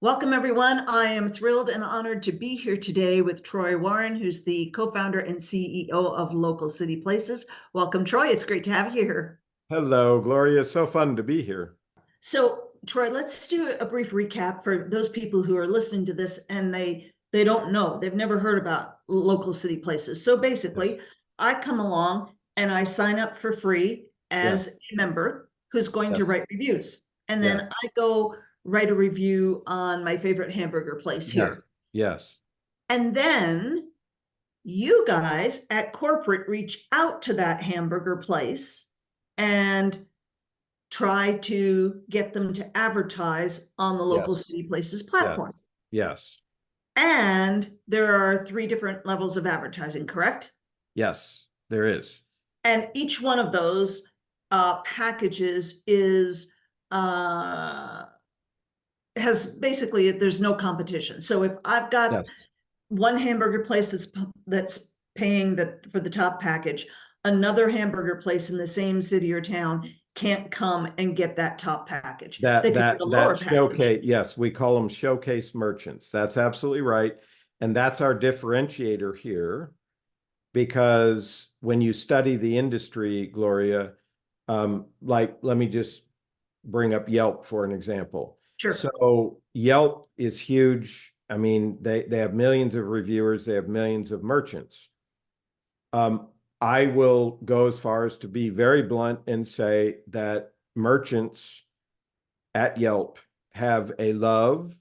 Welcome, everyone. I am thrilled and honored to be here today with Troy Warren, who's the co-founder and CEO of Local City Places. Welcome, Troy. It's great to have you here. Hello, Gloria. It's so fun to be here. So, Troy, let's do a brief recap for those people who are listening to this and they don't know, they've never heard about Local City Places. So basically, I come along and I sign up for free Yeah, as a member who's going to yes, write reviews. And yeah, then I go write a review on my favorite hamburger place yeah, here. yes, And then you guys at corporate reach out to that hamburger place and try to get them to advertise on the Local yes, City Places yes, platform. yes, And there are three different levels of advertising, correct? yes, there is. And each one of those packages is uh, has basically there's no competition. So if I've got Yes, one hamburger place that's paying for the top package, another hamburger place in the same city or town can't come and get that top package. They that could get that a lower that package. showcase, yes, we call them showcase merchants. That's absolutely right. And that's our differentiator here because when you study the industry, Gloria, like let me just bring up Yelp for an example. Sure. So Yelp is huge. I mean, they have millions of reviewers, they have millions of merchants. Um, I will go as far as to be very blunt and say that merchants at Yelp have a love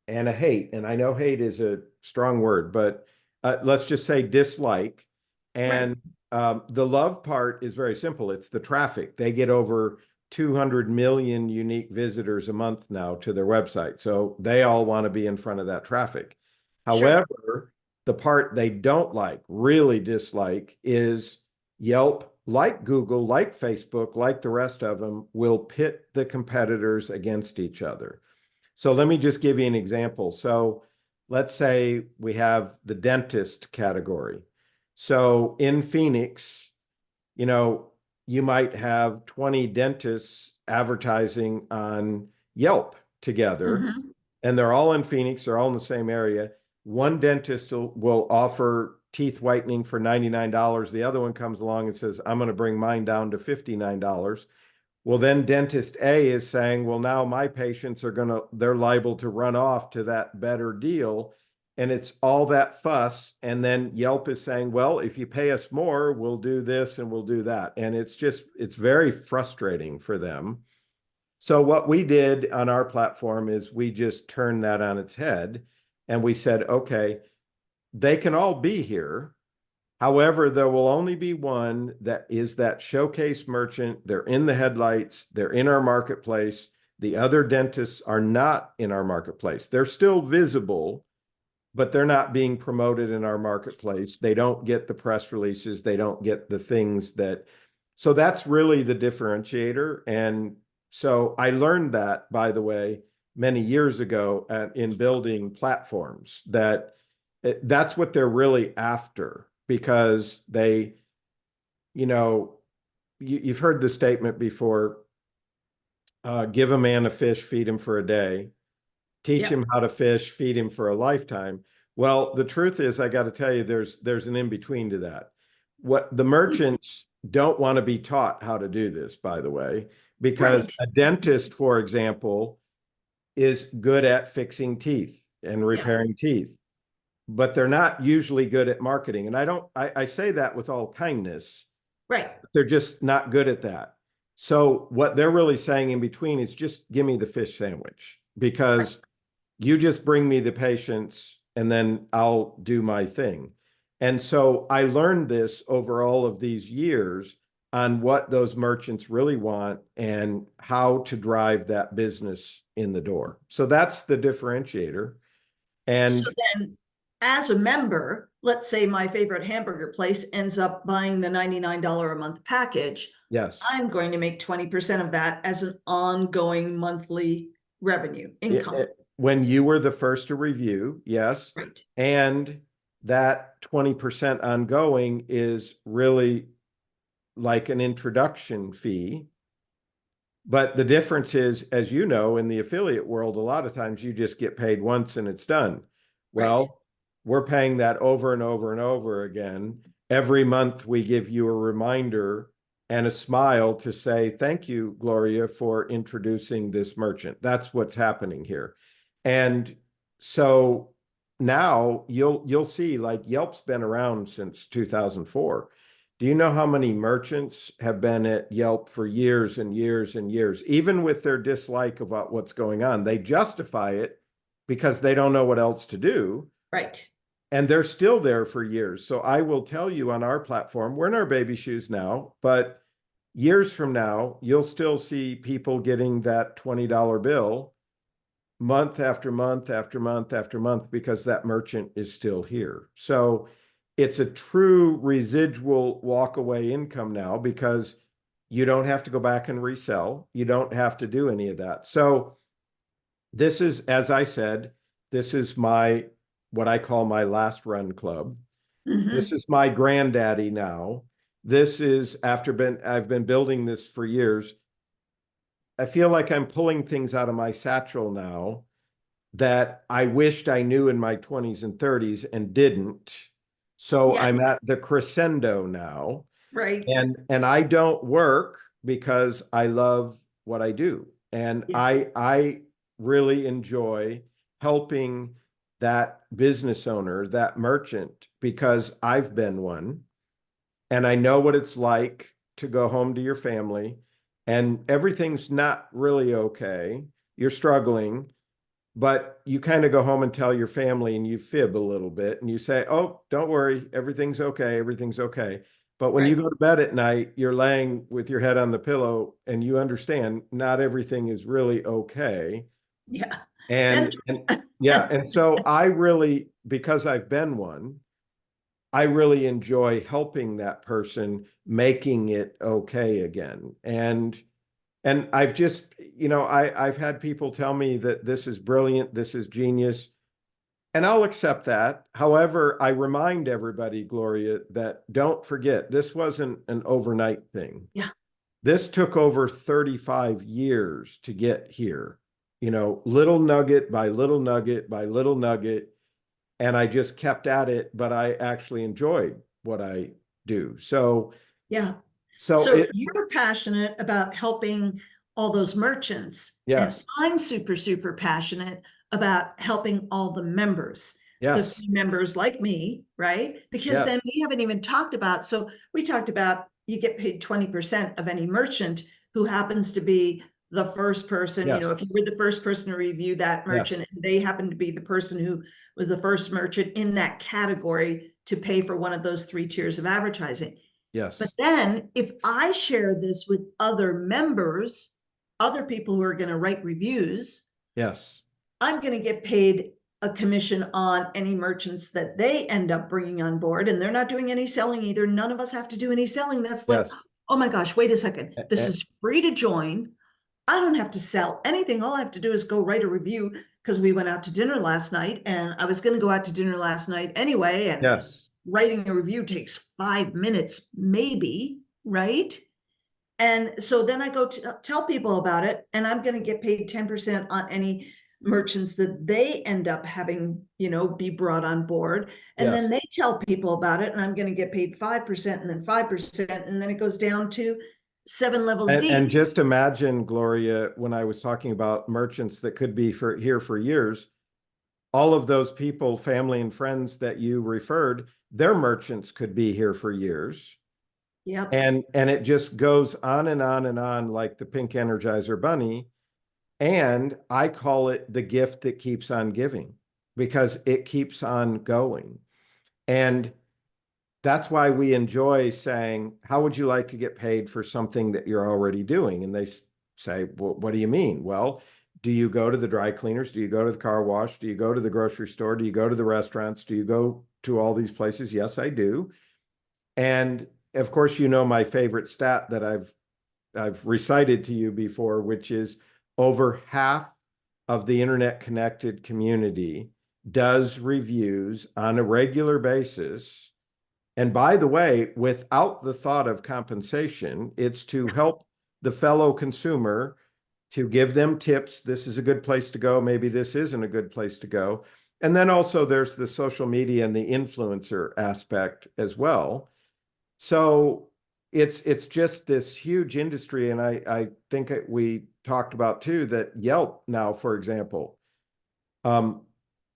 and a hate. And I know hate is a strong word, but let's just say dislike. Right. And the love part is very simple. It's the traffic. They get over 200 million unique visitors a month now to their website. So they all want to be in front of that traffic. Sure. However, the part they don't like, really dislike, is Yelp, like Google, like Facebook, like the rest of them, will pit the competitors against each other. So let me just give you an example. So let's say we have the dentist category. So in Phoenix, you know, you might have 20 dentists advertising on Yelp together, Mm-hmm. and they're all in Phoenix, they're all in the same area. One dentist will offer teeth whitening for $99. The other one comes along and says, I'm going to bring mine down to $59. Well, then dentist A is saying, well, now my patients they're liable to run off to that better deal. And it's all that fuss. And then Yelp is saying, well, if you pay us more, we'll do this and we'll do that. And it's very frustrating for them. So what we did on our platform is we just turned that on its head and we said, okay, they can all be here. However, there will only be one that is that showcase merchant. They're in the headlights. They're in our marketplace. The other dentists are not in our marketplace. They're still visible, but they're not being promoted in our marketplace. They don't get the press releases. They don't get the things that. So that's really the differentiator. And so I learned that, by the way, many years ago in building platforms that that's what they're really after because they, you know, you've heard the statement before, give a man a fish, feed him for a day, teach Yep. him how to fish, feed him for a lifetime. Well, the truth is, I got to tell you, there's an in between to that. What the merchants don't want to be taught how to do this, by the way, because Right. a dentist, for example, is good at fixing teeth and Yeah. repairing teeth, but they're not usually good at marketing. And I say that with all kindness. Right. They're just not good at that. So what they're really saying in between is just give me the fish sandwich Right. because you just bring me the patients and then I'll do my thing. And so I learned this over all of these years on what those merchants really want and how to drive that business in the door. So that's the differentiator. So And then, as a member, let's say my favorite hamburger place ends up buying the $99 a month package. yes, I'm going to make 20% of that as an ongoing monthly revenue income. when you were the first to review, yes. Right. And that 20% ongoing is really like an introduction fee. But the difference is, as you know, in the affiliate world, a lot of times you just get paid once and it's done. Right. Well, we're paying that over and over and over again. Every month we give you a reminder and a smile to say, thank you, Gloria, for introducing this merchant. That's what's happening here. And so now you'll see, like, Yelp's been around since 2004. Do you know how many merchants have been at Yelp for years and years and years, even with their dislike about what's going on? They justify it because they don't know what else to do. Right. And they're still there for years. So I will tell you, on our platform, we're in our baby shoes now, but years from now, you'll still see people getting that $20 bill month after month after month after month because that merchant is still here. So it's a true residual walk-away income now because you don't have to go back and resell. You don't have to do any of that. So this is, as I said, this is my, what I call my last run club. This Mhm. is my granddaddy now. This is I've been building this for years. I feel like I'm pulling things out of my satchel now that I wished I knew in my 20s and 30s and didn't. So Yeah. I'm at the crescendo now, Right. and I don't work because I love what I do. And Yeah. I really enjoy helping that business owner, that merchant, because I've been one and I know what it's like to go home to your family and everything's not really okay. You're struggling, but you kind of go home and tell your family and you fib a little bit and you say, oh, don't worry, everything's okay, everything's okay. But when you Right. go to bed at night, you're laying with your head on the pillow and you understand not everything is really okay. Yeah. And And yeah, and so I really, because I've been one, I really enjoy helping that person making it okay again. And I've just, I've had people tell me that this is brilliant, this is genius, and I'll accept that. However, I remind everybody, Gloria, that don't forget, this wasn't an overnight thing. yeah. This took over 35 years to get here, little nugget by little nugget by little nugget. And I just kept at it, but I actually enjoyed what I do. Yeah. So So it, you're passionate about helping all those merchants, and yes, I'm super, super passionate about helping all the members, the yes, few members like me, right? Because yes, then we haven't even talked about, so we talked about you get paid 20% of any merchant who happens to be the first person, yes, if you were the first person to review that yes, merchant, and they happen to be the person who was the first merchant in that category to pay for one of those 3 tiers of advertising. But yes, then if I share this with other members, other people who are going to write reviews, yes, I'm going to get paid a commission on any merchants that they end up bringing on board. And they're not doing any selling either. None of us have to do any selling. That's like, yes. oh my gosh, wait a second. This Eh, is free to join. I don't have to sell anything. All I have to do is go write a review because we went out to dinner last night and I was going to go out to dinner last night anyway. And yes, writing a review takes 5 minutes, maybe, right? And so then I go to tell people about it, and I'm going to get paid 10% on any merchants that they end up having, be brought on board. And yes. then they tell people about it, and I'm going to get paid 5% and then 5%. And then it goes down to 7 levels And deep. just imagine, Gloria, when I was talking about merchants that could be here for years, all of those people, family and friends that you referred, their merchants could be here for years. Yep. And it just goes on and on and on like the pink Energizer bunny. And I call it the gift that keeps on giving because it keeps on going. And that's why we enjoy saying, how would you like to get paid for something that you're already doing? And they say, well, what do you mean? Well, do you go to the dry cleaners? Do you go to the car wash? Do you go to the grocery store? Do you go to the restaurants? Do you go to all these places? Yes, I do. And of course, my favorite stat that I've recited to you before, which is over half of the internet connected community does reviews on a regular basis. And by the way, without the thought of compensation, it's to help the fellow consumer to give them tips. This is a good place to go. Maybe this isn't a good place to go. And then also there's the social media and the influencer aspect as well. So it's just this huge industry. And I think we talked about too that Yelp now, for example,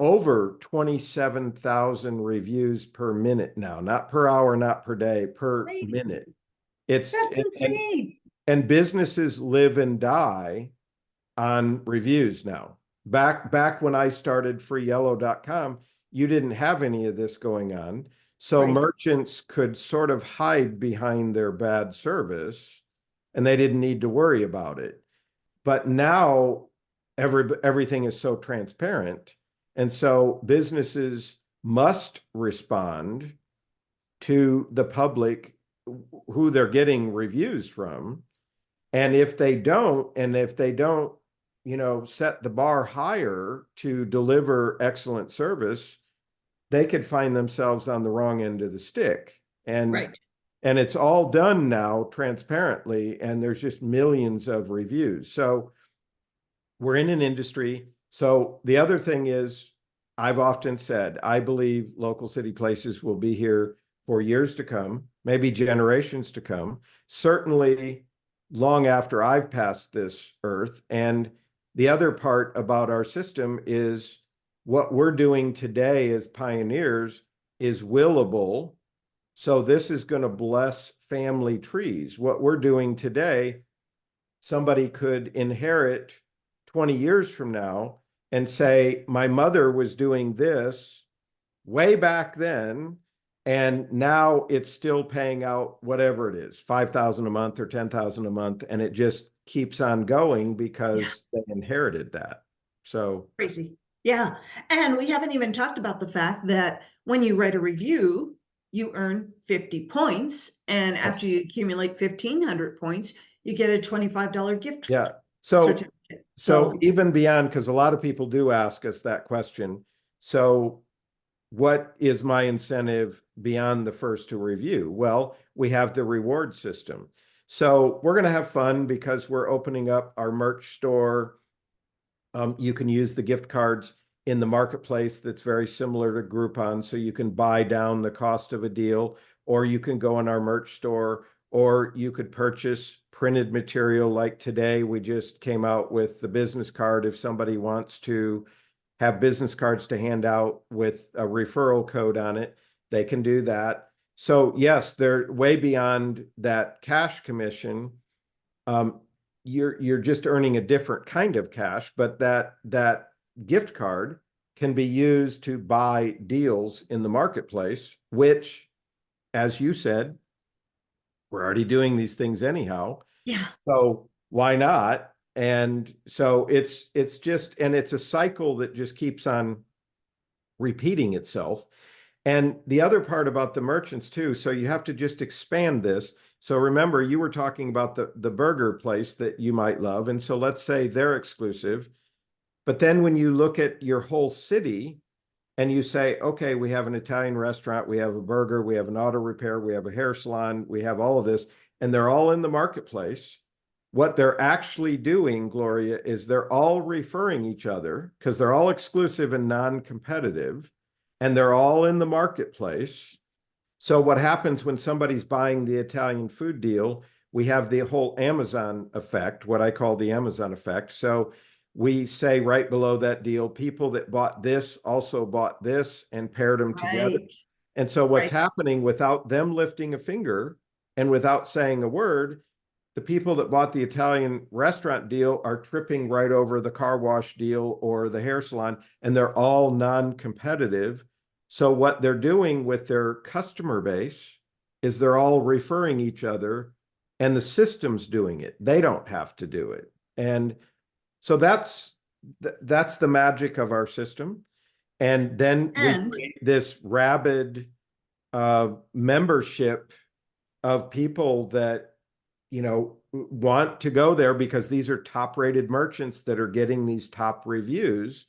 over 27,000 reviews per minute now, not per hour, not per day, per Right. minute. That's And, insane. and businesses live and die on reviews now. Back when I started freeyellow.com, you didn't have any of this going on. So Right. merchants could sort of hide behind their bad service and they didn't need to worry about it. But now everything is so transparent. And so businesses must respond to the public who they're getting reviews from. And if they don't, set the bar higher to deliver excellent service, they could find themselves on the wrong end of the stick. Right. And it's all done now transparently, and there's just millions of reviews. So we're in an industry. So the other thing is, I've often said, I believe local city places will be here for years to come, maybe generations to come, certainly long after I've passed this earth. And the other part about our system is what we're doing today as pioneers is willable. So this is going to bless family trees. What we're doing today, somebody could inherit 20 years from now and say, my mother was doing this way back then, and now it's still paying out whatever it is, 5,000 a month or 10,000 a month, and it just keeps on going because they inherited that. So Crazy. Yeah. And we haven't even talked about the fact that when you write a review, you earn 50 points. And after you accumulate 1,500 points, you get a $25 gift yeah. So certificate. so even beyond, because a lot of people do ask us that question. So what is my incentive beyond the first to review? Well, we have the reward system. So we're going to have fun because we're opening up our merch store. You can use the gift cards in the marketplace that's very similar to Groupon. So you can buy down the cost of a deal, or you can go in our merch store, or you could purchase printed material. Like today, we just came out with the business card. If somebody wants to have business cards to hand out with a referral code on it, they can do that. So yes, they're way beyond that cash commission. You're just earning a different kind of cash, but that gift card can be used to buy deals in the marketplace, which, as you said, we're already doing these things anyhow. Yeah. So why not? And so it's just, and it's a cycle that just keeps on repeating itself. And the other part about the merchants too, so you have to just expand this. So remember, you were talking about the burger place that you might love. And so let's say they're exclusive. But then when you look at your whole city and you say, okay, we have an Italian restaurant, we have a burger, we have an auto repair, we have a hair salon, we have all of this, and they're all in the marketplace. What they're actually doing, Gloria, is they're all referring each other because they're all exclusive and non-competitive, and they're all in the marketplace. So what happens when somebody's buying the Italian food deal, we have the whole Amazon effect, what I call the Amazon effect. So we say right below that deal, people that bought this also bought this and paired them together. Right. And so what's Right. happening without them lifting a finger and without saying a word, the people that bought the Italian restaurant deal are tripping right over the car wash deal or the hair salon, and they're all non-competitive. So what they're doing with their customer base is they're all referring each other, and the system's doing it. They don't have to do it. And so that's the magic of our system. And then we And create this rabid membership of people that want to go there because these are top rated merchants that are getting these top reviews.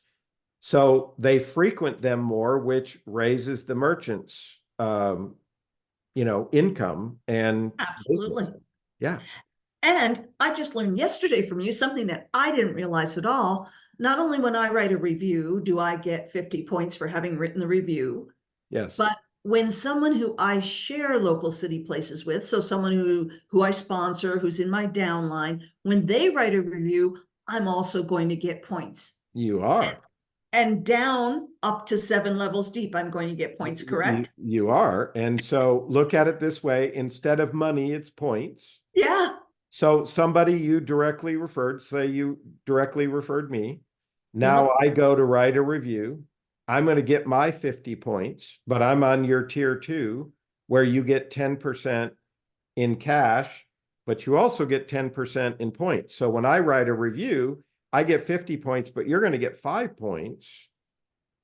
So they frequent them more, which raises the merchants, income and absolutely. business. Yeah. And I just learned yesterday from you something that I didn't realize at all. Not only when I write a review do I get 50 points for having written the review, Yes. but when someone who I share local city places with, so someone who I sponsor, who's in my downline, when they write a review, I'm also going to get points. You are. And down up to 7 levels deep, I'm going to get points, correct? You are. And so look at it this way, instead of money, it's points. Yeah. So somebody you directly referred, say you directly referred me. Now Uh-huh. I go to write a review. I'm going to get my 50 points, but I'm on your tier 2 where you get 10% in cash, but you also get 10% in points. So when I write a review, I get 50 points, but you're going to get 5 points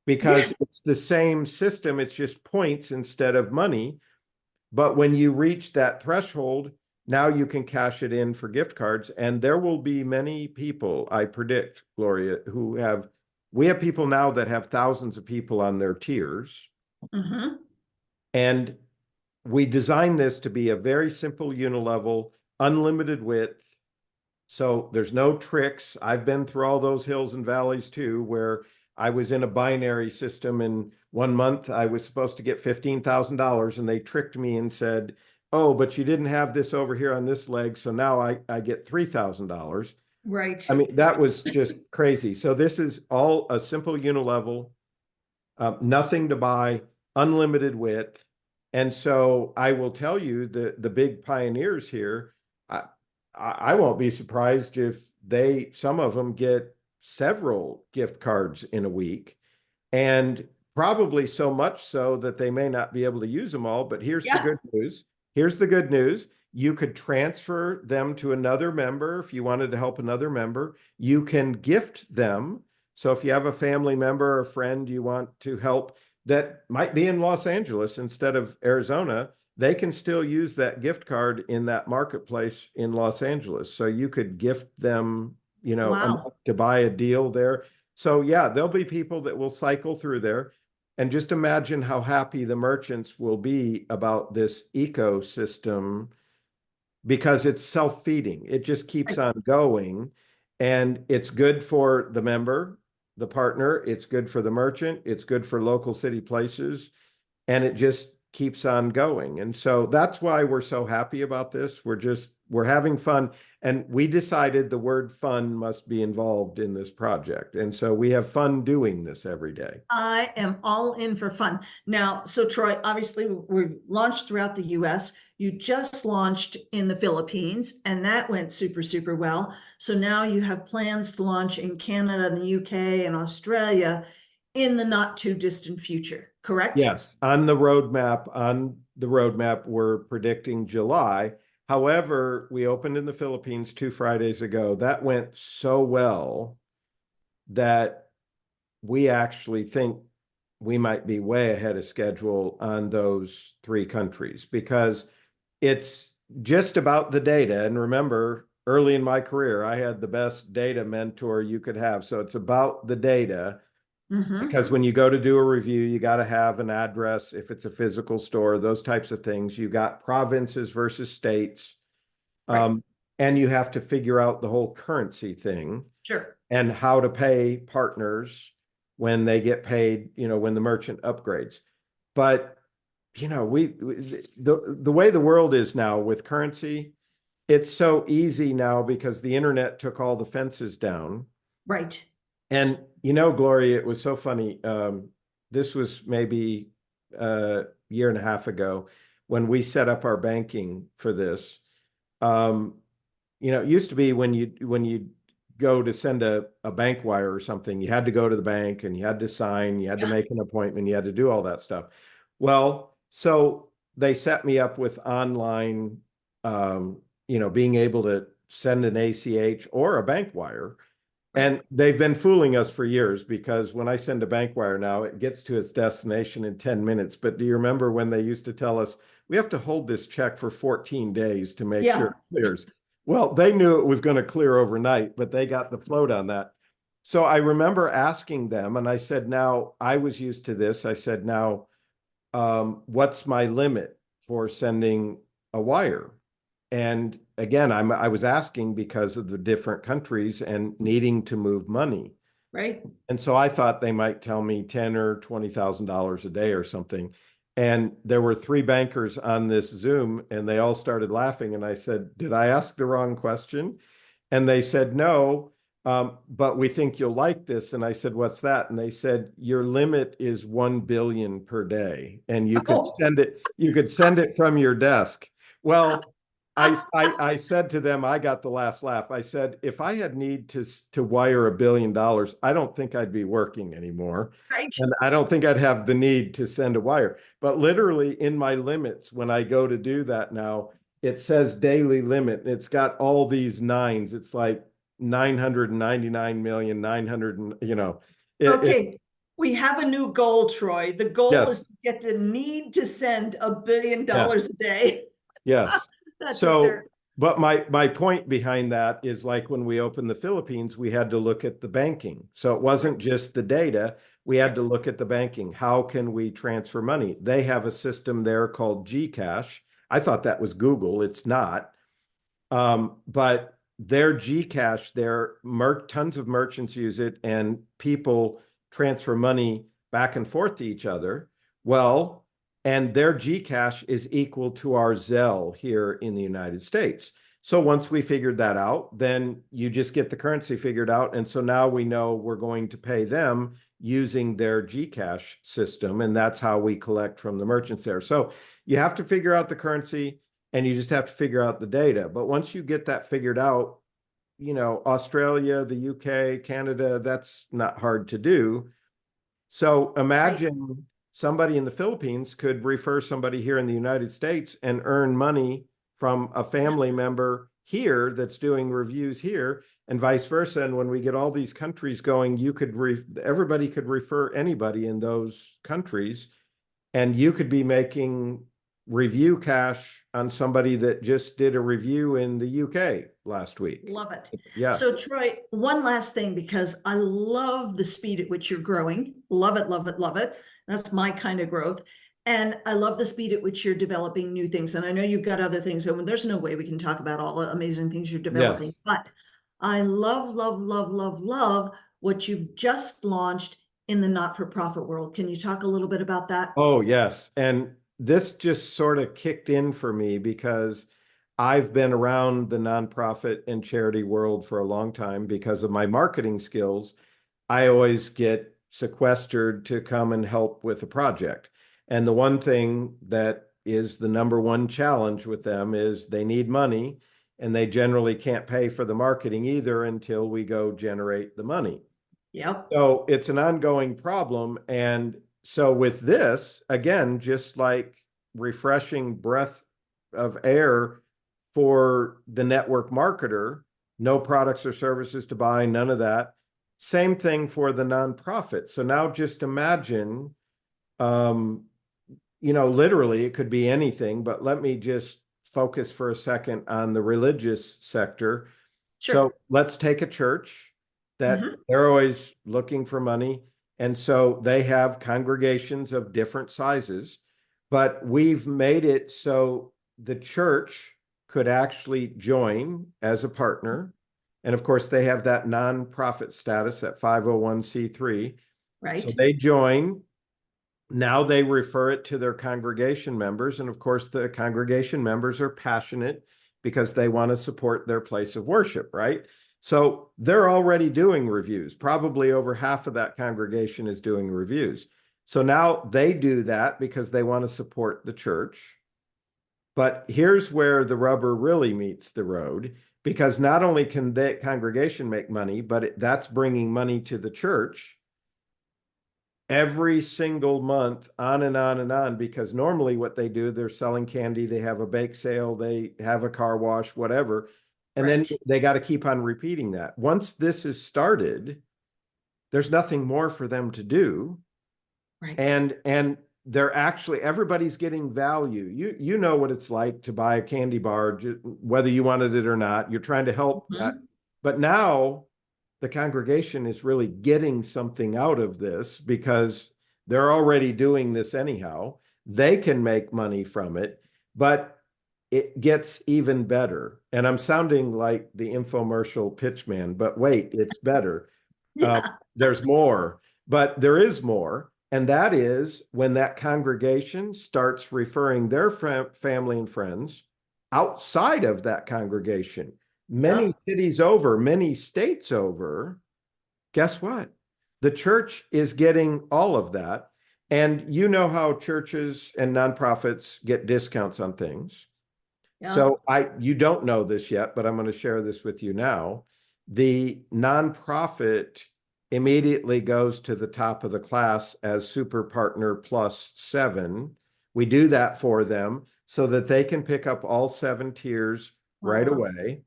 Yeah. because it's the same system. It's just points instead of money. But when you reach that threshold, now you can cash it in for gift cards. And there will be many people, I predict, Gloria, we have people now that have thousands of people on their tiers. Mm-hmm. And we designed this to be a very simple unilevel, unlimited width. So there's no tricks. I've been through all those hills and valleys too, where I was in a binary system and 1 month I was supposed to get $15,000 and they tricked me and said, oh, but you didn't have this over here on this leg. So now I get $3,000. Right. I mean, that was just crazy. So this is all a simple unilevel, nothing to buy, unlimited width. And so I will tell you the big pioneers here, I won't be surprised if some of them get several gift cards in a week, and probably so much so that they may not be able to use them all. But here's the Yeah. good news. Here's the good news. You could transfer them to another member if you wanted to help another member. You can gift them. So if you have a family member or a friend you want to help that might be in Los Angeles instead of Arizona, they can still use that gift card in that marketplace in Los Angeles. So you could gift them, Wow. enough to buy a deal there. So yeah, there'll be people that will cycle through there. And just imagine how happy the merchants will be about this ecosystem because it's self-feeding. It just keeps Right. on going. And it's good for the member, the partner, it's good for the merchant, it's good for local city places, and it just keeps on going. And so that's why we're so happy about this. We're having fun. And we decided the word fun must be involved in this project. And so we have fun doing this every day. I am all in for fun. Now, so Troy, obviously we've launched throughout the US. You just launched in the Philippines, and that went super, super well. So now you have plans to launch in Canada and the UK and Australia in the not too distant future, correct? Yes, on the roadmap, we're predicting July. However, we opened in the Philippines 2 Fridays ago. That went so well that we actually think we might be way ahead of schedule on those 3 countries because it's just about the data. And remember, early in my career, I had the best data mentor you could have. So it's about the data Mm-hmm. because when you go to do a review, you got to have an address if it's a physical store, those types of things. You got provinces versus states, Right. um, and you have to figure out the whole currency thing Sure. and how to pay partners when they get paid, when the merchant upgrades. But the way the world is now with currency, it's so easy now because the internet took all the fences down. Right. And Gloria, it was so funny. This was maybe a year and a half ago when we set up our banking for this. Um, it used to be when you go to send a bank wire or something, you had to go to the bank and you had to sign, you had to Yeah. make an appointment, you had to do all that stuff. Well, so they set me up with online, being able to send an ACH or a bank wire. Right. And they've been fooling us for years because when I send a bank wire now, it gets to its destination in 10 minutes. But do you remember when they used to tell us, we have to hold this check for 14 days to make sure Yeah. it clears? Well, they knew it was going to clear overnight, but they got the float on that. So I remember asking them, and I said, now I was used to this. I said, now, what's my limit for sending a wire? And again, I was asking because of the different countries and needing to move money. Right? And so I thought they might tell me $10,000 or $20,000 a day or something. And there were three bankers on this Zoom and they all started laughing. And I said, did I ask the wrong question? And they said, no, but we think you'll like this. And I said, what's that? And they said, your limit is 1 billion per day. And you could Oh. send it from your desk. Well, I said to them, I got the last laugh. I said, if I had need to wire $1 billion, I don't think I'd be working anymore. Right. And I don't think I'd have the need to send a wire. But literally in my limits, when I go to do that now, it says daily limit. It's got all these nines. It's like 999 million, 900, Okay, we have a new goal, Troy. The goal yes, is to get to need to send $1 billion yes, a day. yes. That's So, hysterical. but my point behind that is like when we opened the Philippines, we had to look at the banking. So it wasn't just the data. We had to look at the banking. How can we transfer money? They have a system there called GCash. I thought that was Google. It's not. But their GCash, tons of merchants use it and people transfer money back and forth to each other. Well, and their GCash is equal to our Zelle here in the United States. So once we figured that out, then you just get the currency figured out. And so now we know we're going to pay them using their GCash system. And that's how we collect from the merchants there. So you have to figure out the currency and you just have to figure out the data. But once you get that figured out, Australia, the UK, Canada, that's not hard to do. So imagine somebody in the Philippines could refer somebody here in the United States and earn money from a family member here that's doing reviews here and vice versa. And when we get all these countries going, everybody could refer anybody in those countries and you could be making review cash on somebody that just did a review in the UK last week. Love it. Yeah. So Troy, one last thing, because I love the speed at which you're growing. Love it, love it, love it. That's my kind of growth. And I love the speed at which you're developing new things. And I know you've got other things, and there's no way we can talk about all the amazing things you're developing, Yes. but I love, love, love, love, love what you've just launched in the not-for-profit world. Can you talk a little bit about that? Oh, yes. And this just sort of kicked in for me because I've been around the nonprofit and charity world for a long time because of my marketing skills. I always get sequestered to come and help with a project. And the one thing that is the number one challenge with them is they need money and they generally can't pay for the marketing either until we go generate the money. Yep. So it's an ongoing problem. And so with this, again, just like refreshing breath of air for the network marketer, no products or services to buy, none of that. Same thing for the nonprofit. So now just imagine, literally it could be anything, but let me just focus for a second on the religious sector. Sure. So let's take a church that they're always looking for money. And so they have congregations of different sizes, but we've made it so the church could actually join as a partner. And of course, they have that nonprofit status at 501c3. Right. So they join. Now they refer it to their congregation members. And of course, the congregation members are passionate because they want to support their place of worship, right? So they're already doing reviews. Probably over half of that congregation is doing reviews. So now they do that because they want to support the church. But here's where the rubber really meets the road, because not only can the congregation make money, but that's bringing money to the church every single month, on and on and on, because normally what they do, they're selling candy, they have a bake sale, they have a car wash, whatever. And then they got to keep on repeating that. Once this is started, there's nothing more for them to do. Right. And they're actually, everybody's getting value. You know what it's like to buy a candy bar, whether you wanted it or not. You're trying to help that. But now the congregation is really getting something out of this because they're already doing this anyhow. They can make money from it. But it gets even better. And I'm sounding like the infomercial pitchman, but wait, it's better. Uh, Yeah. there's more, but there is more. And that is when that congregation starts referring their family and friends outside of that congregation. Many Yep. cities over, many states over, guess what? The church is getting all of that. And you know how churches and nonprofits get discounts on things. Yeah. So you don't know this yet, but I'm going to share this with you now. The nonprofit immediately goes to the top of the class as Super Partner Plus 7. We do that for them so that they can pick up all 7 tiers right Wow. away.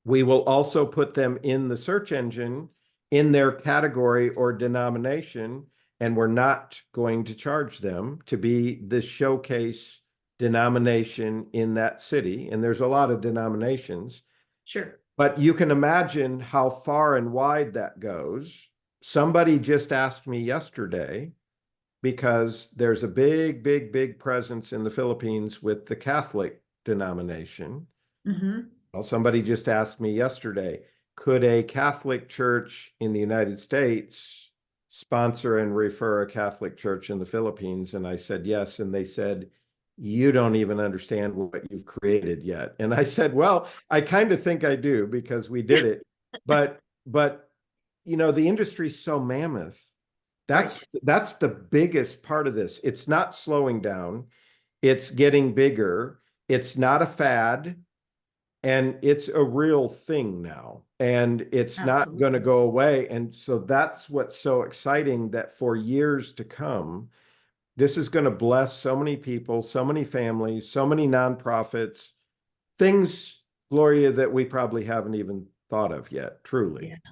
We will also put them in the search engine in their category or denomination, and we're not going to charge them to be the showcase denomination in that city. And there's a lot of denominations, Sure. but you can imagine how far and wide that goes. Somebody just asked me yesterday, because there's a big, big, big presence in the Philippines with the Catholic denomination. Hmm. Well, somebody just asked me yesterday, could a Catholic church in the United States sponsor and refer a Catholic church in the Philippines? And I said, yes. And they said, you don't even understand what you've created yet. And I said, well, I kind of think I do because we did it. But the industry's so mammoth. That's Right. that's the biggest part of this. It's not slowing down. It's getting bigger. It's not a fad. And it's a real thing now, and it's not going to Absolutely. go away. And so that's what's so exciting, that for years to come, this is going to bless so many people, so many families, so many nonprofits, things, Gloria, that we probably haven't even thought of yet, truly. Yeah.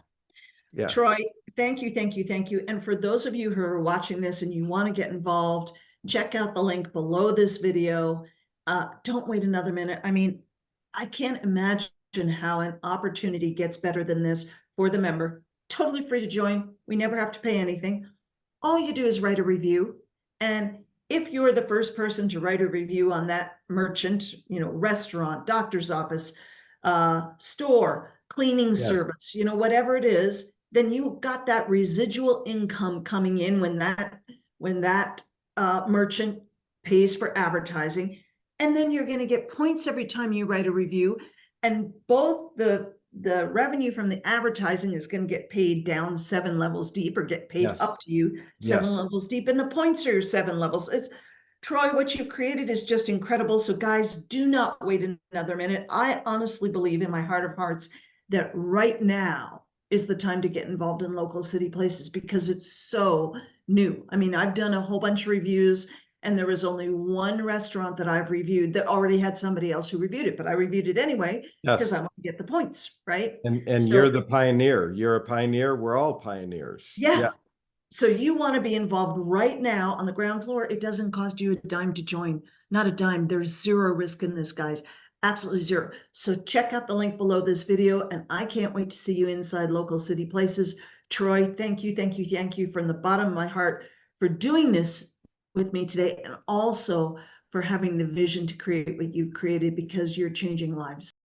Yeah. Troy, thank you, thank you, thank you. And for those of you who are watching this and you want to get involved, check out the link below this video. Don't wait another minute. I mean, I can't imagine how an opportunity gets better than this for the member. Totally free to join. We never have to pay anything. All you do is write a review. And if you're the first person to write a review on that merchant, restaurant, doctor's office, store, cleaning Yes. service, whatever it is, then you've got that residual income coming in when that merchant pays for advertising. And then you're going to get points every time you write a review. And both the revenue from the advertising is going to get paid down 7 levels deep, or get paid Yes. up to you 7 Yes. levels deep, and the points are 7 levels. It's Troy, what you've created is just incredible. So guys, do not wait another minute. I honestly believe in my heart of hearts that right now is the time to get involved in local city places, because it's so new. I mean, I've done a whole bunch of reviews, and there was only one restaurant that I've reviewed that already had somebody else who reviewed it, but I reviewed it anyway because Yes. I want to get the points, right? And So you're the pioneer. You're a pioneer. We're all pioneers. Yeah. yeah. So you want to be involved right now on the ground floor. It doesn't cost you a dime to join. Not a dime. There's zero risk in this, guys. Absolutely zero. So check out the link below this video, and I can't wait to see you inside local city places. Troy, thank you, thank you, thank you from the bottom of my heart for doing this with me today, and also for having the vision to create what you've created, because you're changing lives.